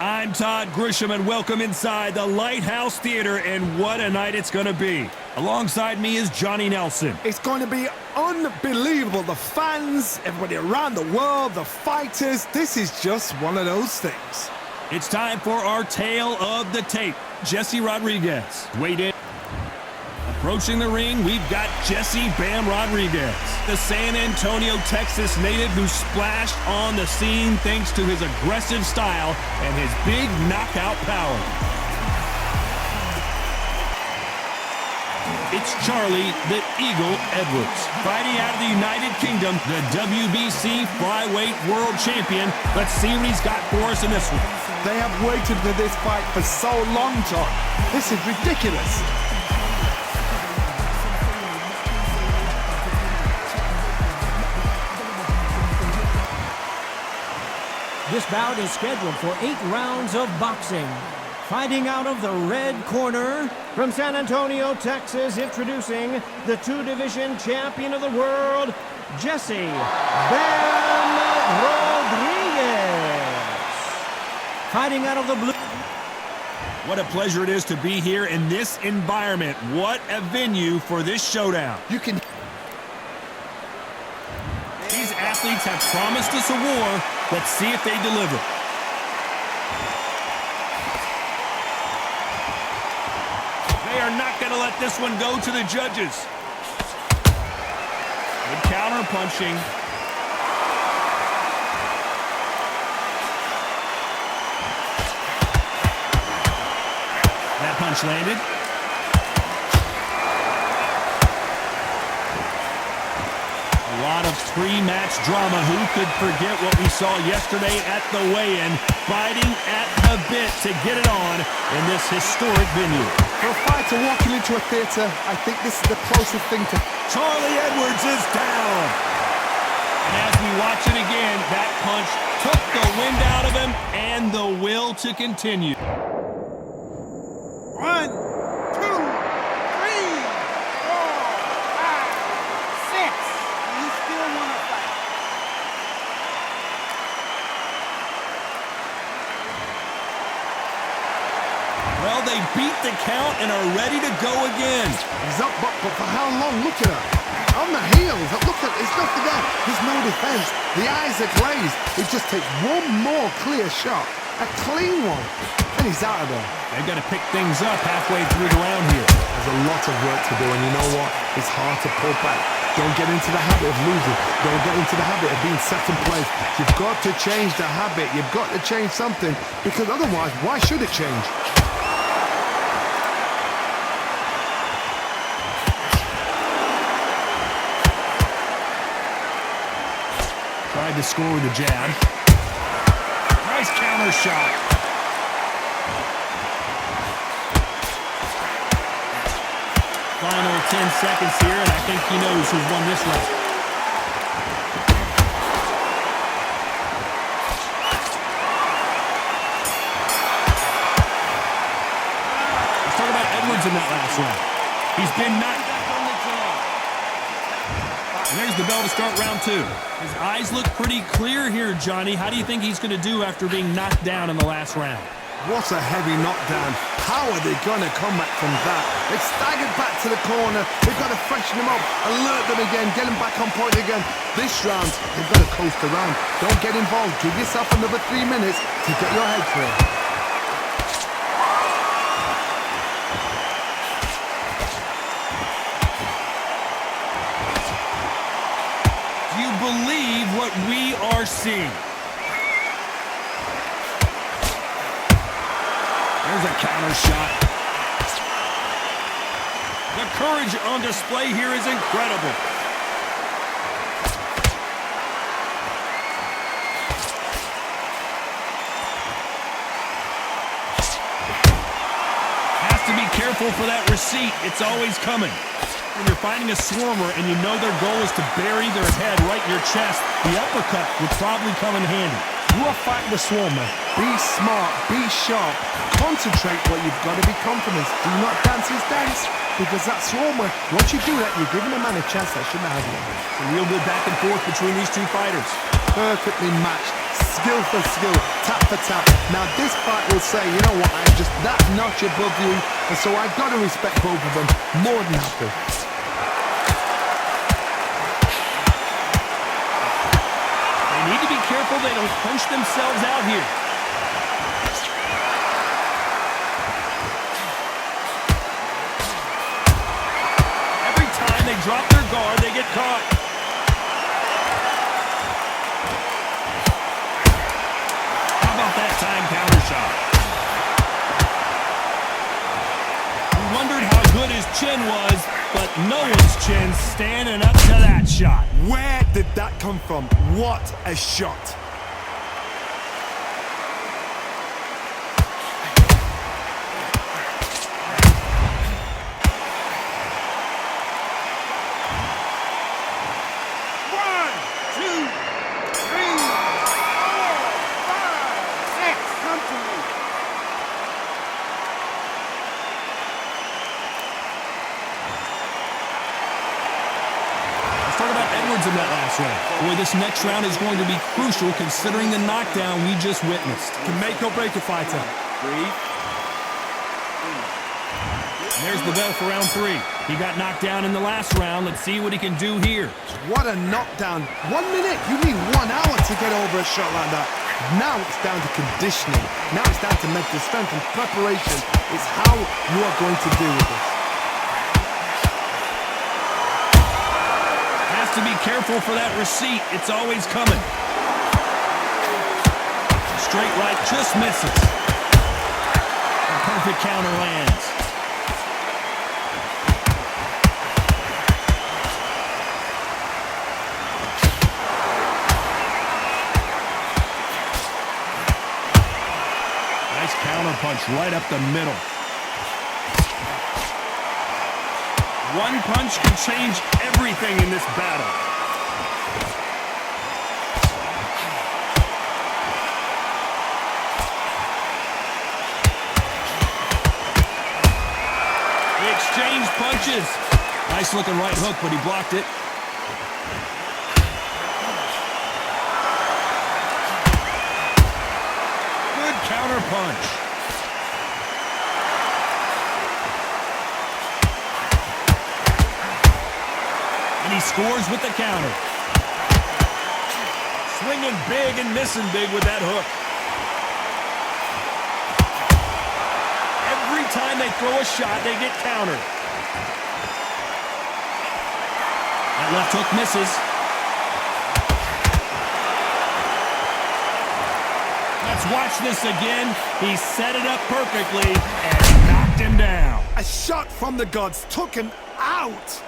I'm Todd Grisham, and welcome inside the Lighthouse Theater, and what a night it's going to be. Alongside me is Johnny Nelson. It's going to be unbelievable. The fans, everybody around the world, the fighters, this is just one of those things. It's time for our tale of the tape. Jesse Rodriguez weighed in. Approaching the ring, we've got Jesse Bam Rodriguez, the San Antonio, Texas native who splashed on the scene thanks to his aggressive style and his big knockout power. It's Charlie the Eagle Edwards, fighting out of the United Kingdom, the WBC Flyweight World Champion. Let's see what he's got for us in this one. They have waited for this fight for so long, John. This is ridiculous. This bout is scheduled for 8 rounds of boxing. Fighting out of the red corner, from San Antonio, Texas, introducing the 2-division champion of the world, Jesse Bam Rodriguez. Fighting out of the blue. What a pleasure it is to be here in this environment. What a venue for this showdown. These athletes have promised us a war. Let's see if they deliver. They are not going to let this one go to the judges. Good counter punching. That punch landed. A lot of pre-match drama. Who could forget what we saw yesterday at the weigh-in, fighting at the bit to get it on in this historic venue. For a fighter walking into a theater, I think this is the closest thing to... Charlie Edwards is down. And as we watch it again, that punch took the wind out of him and the will to continue. 1, 2, 3, 4, 5, 6. You still want to fight? Well, they beat the count and are ready to go again. He's up, but for how long? Look at her. On the heels. Look at, there's nothing there. There's no defense. The eyes are glazed. It just takes one more clear shot. A clean one. And he's out of there. They've got to pick things up halfway through the round here. There's a lot of work to do, and you know what? It's hard to pull back. Don't get into the habit of losing. Don't get into the habit of being second place. You've got to change the habit. You've got to change something, because otherwise, why should it change? Tried to score with a jab. Nice counter shot. Final 10 seconds here, and I think he knows who's won this round. Let's talk about Edwards in that last round. He's been knocked. And there's the bell to start round 2. His eyes look pretty clear here, Johnny. How do you think he's going to do after being knocked down in the last round? What a heavy knockdown. How are they going to come back from that? They've staggered back to the corner. They've got to freshen them up, alert them again, get them back on point again. This round, they've got to coast around. Don't get involved. Give yourself another 3 minutes to get your head clear. Do you believe what we are seeing? There's a counter shot. The courage on display here is incredible. Has to be careful for that receipt. It's always coming. When you're fighting a swarmer and you know their goal is to bury their head right in your chest, the uppercut would probably come in handy. You are fighting the swarmer. Be smart, be sharp, concentrate what you've got to be confident. Do not dance his dance, because that swarmer, once you do that, you're giving a man a chance that shouldn't have one. A real good back and forth between these two fighters. perfectly matched. Skill for skill, tap for tap. Now this fight will say, you know what, I'm just that notch above you, and so I've got to respect both of them more than happy. They need to be careful they don't punch themselves out here. Every time they drop their guard, they get caught. That time counter shot. We wondered how good his chin was, but no one's chin standing up to that shot. Where did that come from? What a shot. In that last round. Boy, this next round is going to be crucial considering the knockdown we just witnessed. Can make or break a fighter. And there's the bell for round 3. He got knocked down in the last round. Let's see what he can do here. What a knockdown. 1 minute. You need 1 hour to get over a shot like that. Now it's down to conditioning. Now it's down to mental strength and preparation. It's how you are going to deal with this. To be careful for that receipt. It's always coming. Straight right just misses. A perfect counter lands. Nice counter punch right up the middle. One punch can change everything in this battle. They exchanged punches. Nice looking right hook, but he blocked it. Good counter punch. He scores with the counter. Swinging big and missing big with that hook. Every time they throw a shot, they get countered. That left hook misses. Let's watch this again. He set it up perfectly and knocked him down. A shot from the gods took him out.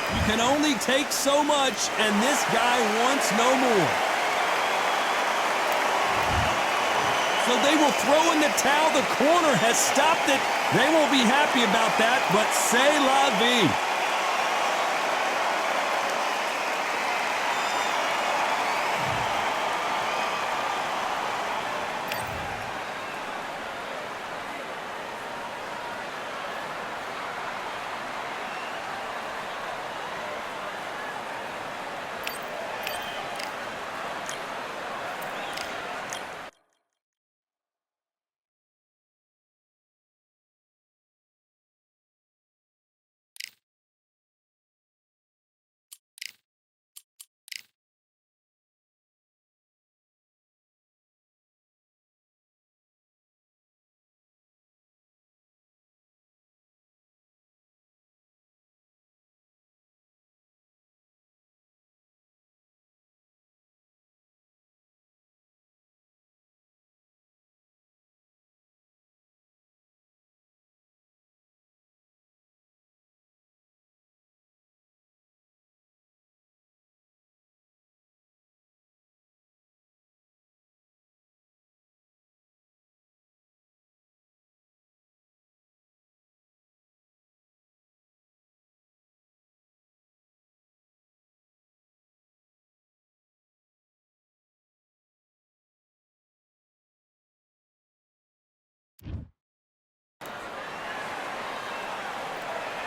You can only take so much, and this guy wants no more. So they will throw in the towel. The corner has stopped it. They won't be happy about that, but c'est la vie.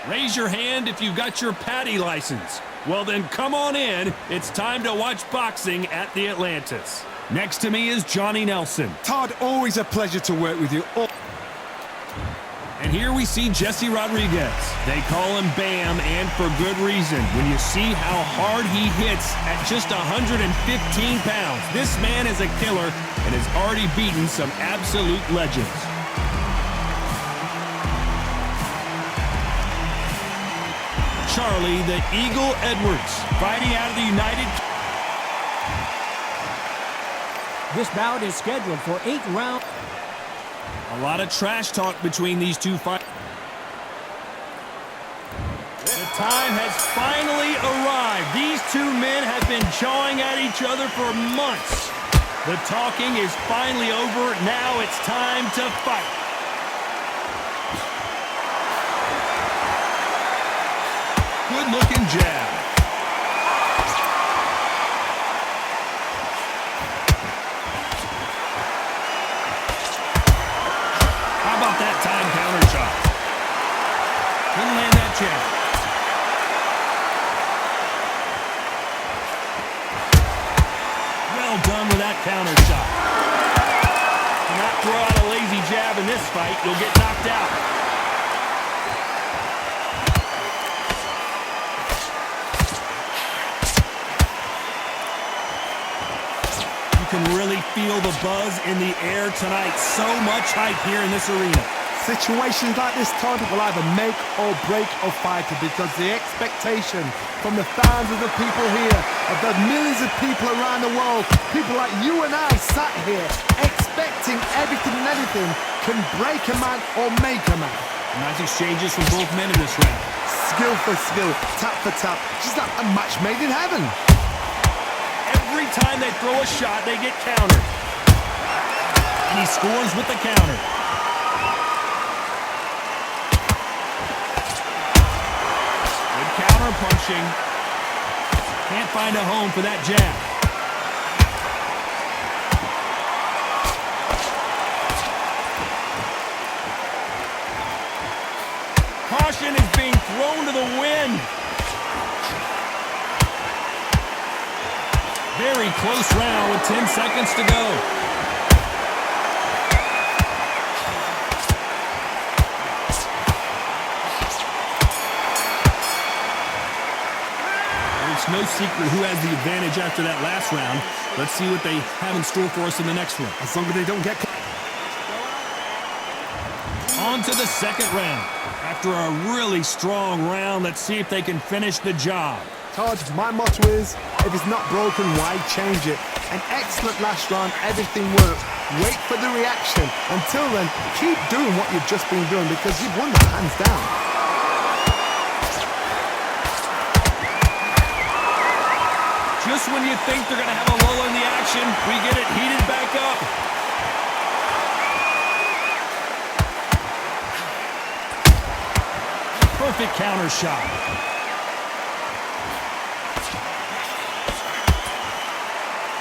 Raise your hand if you've got your Patty license. Well, then come on in. It's time to watch boxing at the Atlantis. Next to me is Johnny Nelson. Todd, always a pleasure to work with you. And here we see Jesse Rodriguez. They call him Bam, and for good reason. When you see how hard he hits at just 115 pounds, this man is a killer and has already beaten some absolute legends. Charlie the Eagle Edwards, fighting out of the United Kingdom. This bout is scheduled for 8 rounds. A lot of trash talk between these two fighters. The time has finally arrived. These two men have been jawing at each other for months. The talking is finally over. Now it's time to fight. Good-looking jab. How about that time counter shot? Couldn't land that jab. Well done with that counter shot. Do not throw out a lazy jab in this fight. You'll get knocked out. You can really feel the buzz in the air tonight. So much hype here in this arena. Situations like this, Todd, will either make or break a fighter because the expectation from the fans of the people here, of the millions of people around the world, people like you and I sat here expecting everything and anything, can break a man or make a man. Nice exchanges from both men in this round. Skill for skill, tap for tap, just like a match made in heaven. Every time they throw a shot, they get countered. And he scores with the counter. Good counter punching. Can't find a home for that jab. Caution is being thrown to the wind. Very close round with 10 seconds to go. It's no secret who has the advantage after that last round. Let's see what they have in store for us in the next one. As long as they don't get... On to the second round. After a really strong round, let's see if they can finish the job. Todd, my motto is, if it's not broken, why change it? An excellent last round, everything worked. Wait for the reaction. Until then, keep doing what you've just been doing because you've won that hands down. Just when you think they're going to have a lull in the action, we get it heated back up. Perfect counter shot.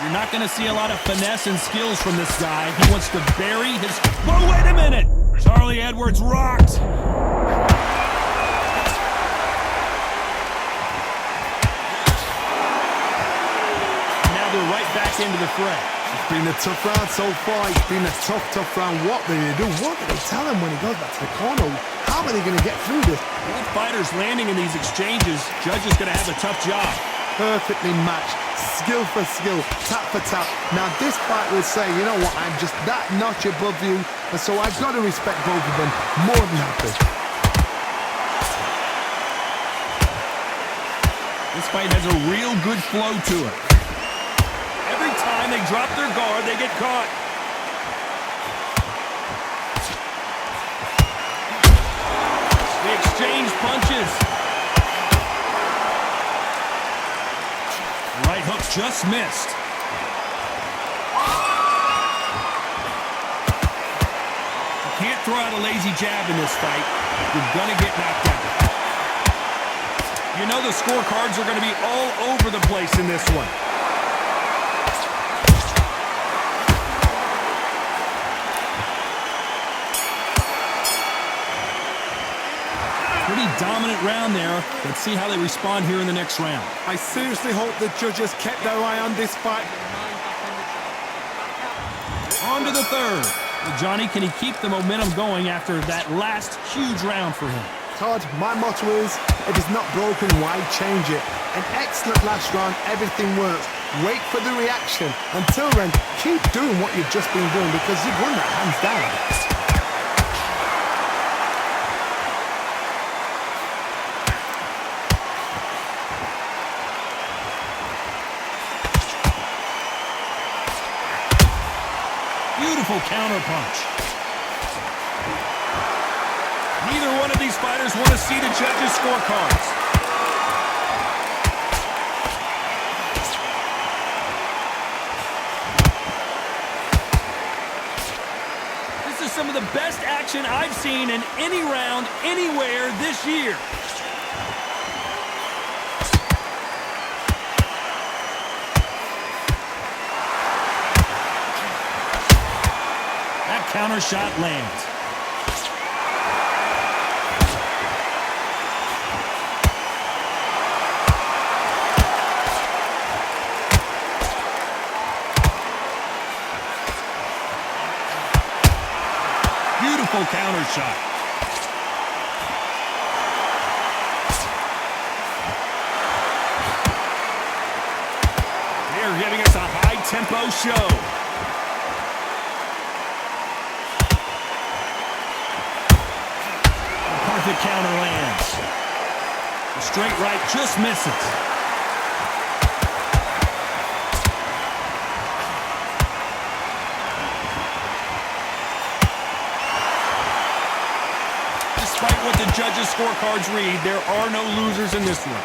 You're not going to see a lot of finesse and skills from this guy. He wants to bury his... Whoa, wait a minute! Charlie Edwards rocked. Now they're right back into the fray. It's been a tough round so far. It's been a tough round. What do they do? What do they tell him when he goes back to the corner? How are they going to get through this? Both fighters landing in these exchanges. Judge is going to have a tough job. Perfectly matched, skill for skill, tap for tap. Now this fight will say, you know what, I'm just that notch above you, and so I've got to respect both of them more than happy. This fight has a real good flow to it. Every time they drop their guard, they get caught. They exchange punches. Right hook just missed. You can't throw out a lazy jab in this fight. You're gonna get knocked out. You know the scorecards are gonna be all over the place in this one. Pretty dominant round there. Let's see how they respond here in the next round. I seriously hope the judges kept their eye on this fight. On to the third. Well, Johnny, can he keep the momentum going after that last huge round for him? Todd, my motto is, if it's not broken, why change it? An excellent last round, everything works. Wait for the reaction. Until then, keep doing what you've just been doing because you've won that hands down. Beautiful counter punch. Neither one of these fighters want to see the judges' scorecards. This is some of the best action I've seen in any round, anywhere this year. That counter shot lands. Beautiful counter shot. They're giving us a high-tempo show. The counter lands. The straight right just misses. Despite what the judges' scorecards read, there are no losers in this one.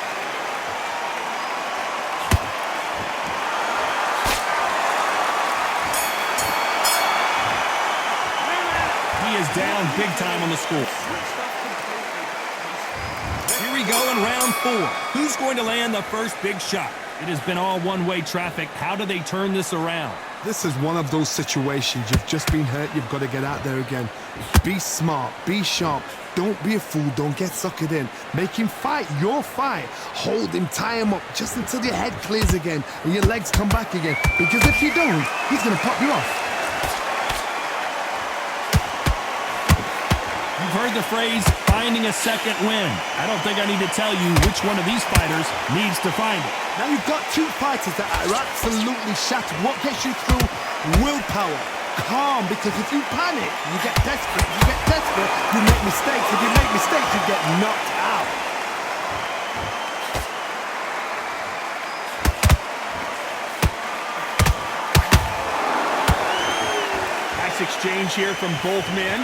He is down big time on the score. Here we go in round 4. Who's going to land the first big shot? It has been all one-way traffic. How do they turn this around? This is one of those situations. You've just been hurt. You've got to get out there again. Be smart. Be sharp. Don't be a fool. Don't get suckered in. Make him fight your fight. Hold him. Tie him up just until your head clears again and your legs come back again. Because if you don't, he's going to pop you off. You've heard the phrase, finding a second win. I don't think I need to tell you which one of these fighters needs to find it. Now you've got two fighters that are absolutely shattered. What gets you through? Willpower. Calm, because if you panic, you get desperate. If you get desperate, you make mistakes. If you make mistakes, you get knocked out. Nice exchange here from both men.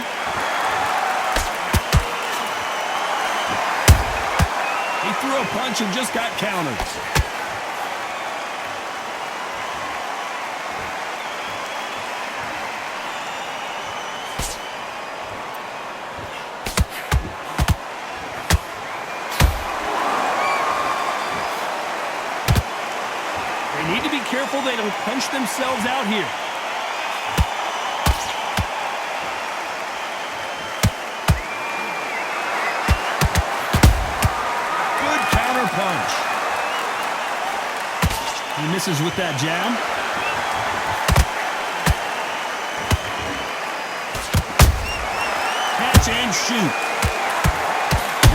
He threw a punch and just got countered. They need to be careful they don't punch themselves out here. Punch. He misses with that jab. Catch and shoot.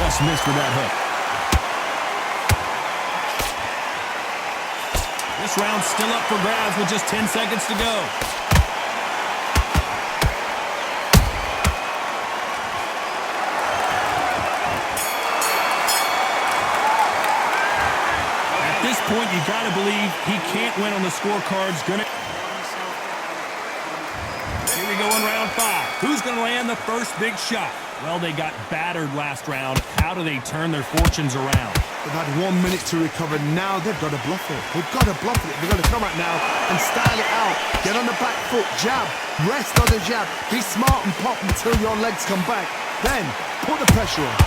Just missed with that hook. This round's still up for grabs with just 10 seconds to go. At this point, you got to believe he can't win on the scorecards. Here we go in round 5. Who's going to land the first big shot? Well, they got battered last round. How do they turn their fortunes around? They've had 1 minute to recover. Now they've got to bluff it. They've got to bluff it. They've got to come out now and style it out. Get on the back foot, jab, rest on the jab. Be smart and pop until your legs come back. Then put the pressure on.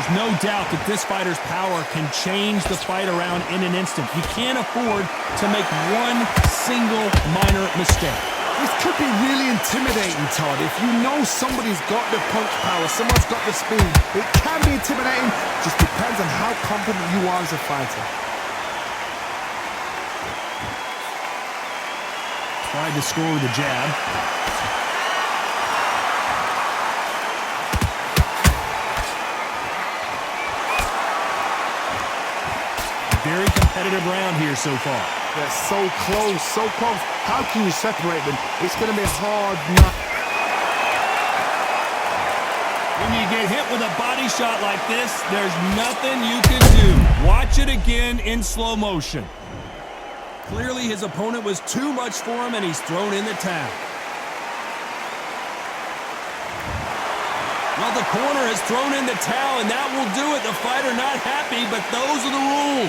There's no doubt that this fighter's power can change the fight around in an instant. You can't afford to make one single minor mistake. This could be really intimidating, Todd. If you know somebody's got the punch power, someone's got the speed, it can be intimidating. Just depends on how confident you are as a fighter. Tried to score with a jab. Very competitive round here so far. They're so close, so close. How can you separate them? It's going to be hard not. When you get hit with a body shot like this, there's nothing you can do. Watch it again in slow motion. Clearly his opponent was too much for him and he's thrown in the towel. Well, the corner has thrown in the towel and that will do it. The fighter not happy, but those are the rules.